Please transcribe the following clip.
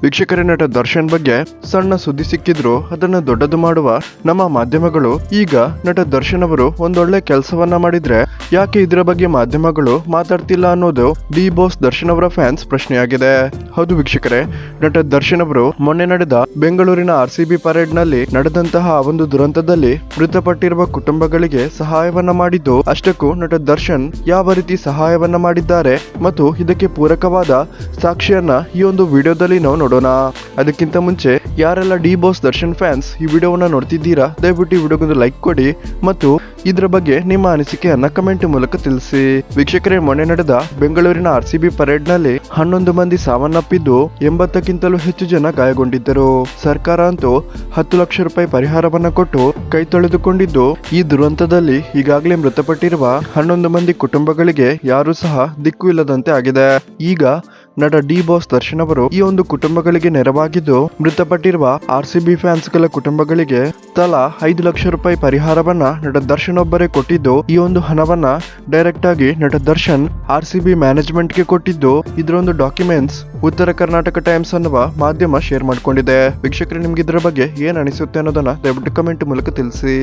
ವೀಕ್ಷಕರೇ, ನಟ ದರ್ಶನ್ ಬಗ್ಗೆ ಸಣ್ಣ ಸುದ್ದಿ ಸಿಕ್ಕಿದ್ರು ಅದನ್ನ ದೊಡ್ಡದು ಮಾಡುವ ನಮ್ಮ ಮಾಧ್ಯಮಗಳು ಈಗ ನಟ ದರ್ಶನ್ ಅವರು ಒಂದೊಳ್ಳೆ ಕೆಲಸವನ್ನ ಮಾಡಿದ್ರೆ ಯಾಕೆ ಇದರ ಬಗ್ಗೆ ಮಾಧ್ಯಮಗಳು ಮಾತಾಡ್ತಿಲ್ಲ ಅನ್ನೋದು ಡಿ ಬಾಸ್ ದರ್ಶನ್ ಅವರ ಫ್ಯಾನ್ಸ್ ಪ್ರಶ್ನೆಯಾಗಿದೆ. ಹೌದು ವೀಕ್ಷಕರೇ, ನಟ ದರ್ಶನ್ ಅವರು ಮೊನ್ನೆ ನಡೆದ ಬೆಂಗಳೂರಿನ RCB ಪರೇಡ್ ನಲ್ಲಿ ನಡೆದಂತಹ ಒಂದು ದುರಂತದಲ್ಲಿ ಮೃತಪಟ್ಟಿರುವ ಕುಟುಂಬಗಳಿಗೆ ಸಹಾಯವನ್ನ ಮಾಡಿದ್ದು, ಅಷ್ಟಕ್ಕೂ ನಟ ದರ್ಶನ್ ಯಾವ ರೀತಿ ಸಹಾಯವನ್ನ ಮಾಡಿದ್ದಾರೆ ಮತ್ತು ಇದಕ್ಕೆ ಪೂರಕವಾದ ಸಾಕ್ಷಿಯನ್ನ ಈ ಒಂದು ವಿಡಿಯೋದಲ್ಲಿ ನಾವು ನೋಡೋಣ. ಅದಕ್ಕಿಂತ ಮುಂಚೆ ಯಾರೆಲ್ಲ ಡಿ ಬಾಸ್ ದರ್ಶನ್ ಫ್ಯಾನ್ಸ್ ಈ ವಿಡಿಯೋವನ್ನ ನೋಡ್ತಿದ್ದೀರಾ, ದಯವಿಟ್ಟು ಈ ವಿಡಿಯೋಗೊಂದು ಲೈಕ್ ಕೊಡಿ ಮತ್ತು ಇದರ ಬಗ್ಗೆ ನಿಮ್ಮ ಅನಿಸಿಕೆಯನ್ನ ಕಮೆಂಟ್ ಮೂಲಕ ತಿಳಿಸಿ. ವೀಕ್ಷಕರೇ, ಮೊನ್ನೆ ನಡೆದ ಬೆಂಗಳೂರಿನ RCB ಪರೇಡ್ ನಲ್ಲಿ 11 ಮಂದಿ ಸಾವನ್ನಪ್ಪಿದ್ದು 80ಕ್ಕಿಂತಲೂ ಹೆಚ್ಚು ಜನ ಗಾಯಗೊಂಡಿದ್ದರು. ಸರ್ಕಾರ ಅಂತೂ 10 ಲಕ್ಷ ರೂಪಾಯಿ ಪರಿಹಾರವನ್ನ ಕೊಟ್ಟು ಕೈ ತೊಳೆದುಕೊಂಡಿದ್ದು, ಈ ದುರಂತದಲ್ಲಿ ಈಗಾಗಲೇ ಮೃತಪಟ್ಟಿರುವ 11 ಮಂದಿ ಕುಟುಂಬಗಳಿಗೆ ಯಾರೂ ಸಹ ದಿಕ್ಕು ಇಲ್ಲದಂತೆ ಆಗಿದೆ. ಈಗ ನಟ ಡಿ ಬಾಸ್ ದರ್ಶನ್ ಅವರು ಈ ಒಂದು ಕುಟುಂಬಗಳಿಗೆ ನೆರವಾಗಿದ್ದು, ಮೃತಪಟ್ಟಿರುವ RCB ಫ್ಯಾನ್ಸ್ ಗಳ ಕುಟುಂಬಗಳಿಗೆ ತಲಾ 5 ಲಕ್ಷ ರೂಪಾಯಿ ಪರಿಹಾರವನ್ನ ನಟ ದರ್ಶನ್ ಒಬ್ಬರೇ ಕೊಟ್ಟಿದ್ದು, ಈ ಒಂದು ಹಣವನ್ನ ಡೈರೆಕ್ಟ್ ಆಗಿ ನಟ ದರ್ಶನ್ RCB ಮ್ಯಾನೇಜ್ಮೆಂಟ್ ಗೆ ಕೊಟ್ಟಿದ್ದು, ಇದರ ಒಂದು ಡಾಕ್ಯುಮೆಂಟ್ಸ್ ಉತ್ತರ ಕರ್ನಾಟಕ ಟೈಮ್ಸ್ ಅನ್ನುವ ಮಾಧ್ಯಮ ಶೇರ್ ಮಾಡ್ಕೊಂಡಿದೆ. ವೀಕ್ಷಕರೇ, ನಿಮ್ಗೆ ಇದರ ಬಗ್ಗೆ ಏನ್ ಅನಿಸುತ್ತೆ ಅನ್ನೋದನ್ನ ದಯವಿಟ್ಟು ಕಮೆಂಟ್ ಮೂಲಕ ತಿಳಿಸಿ.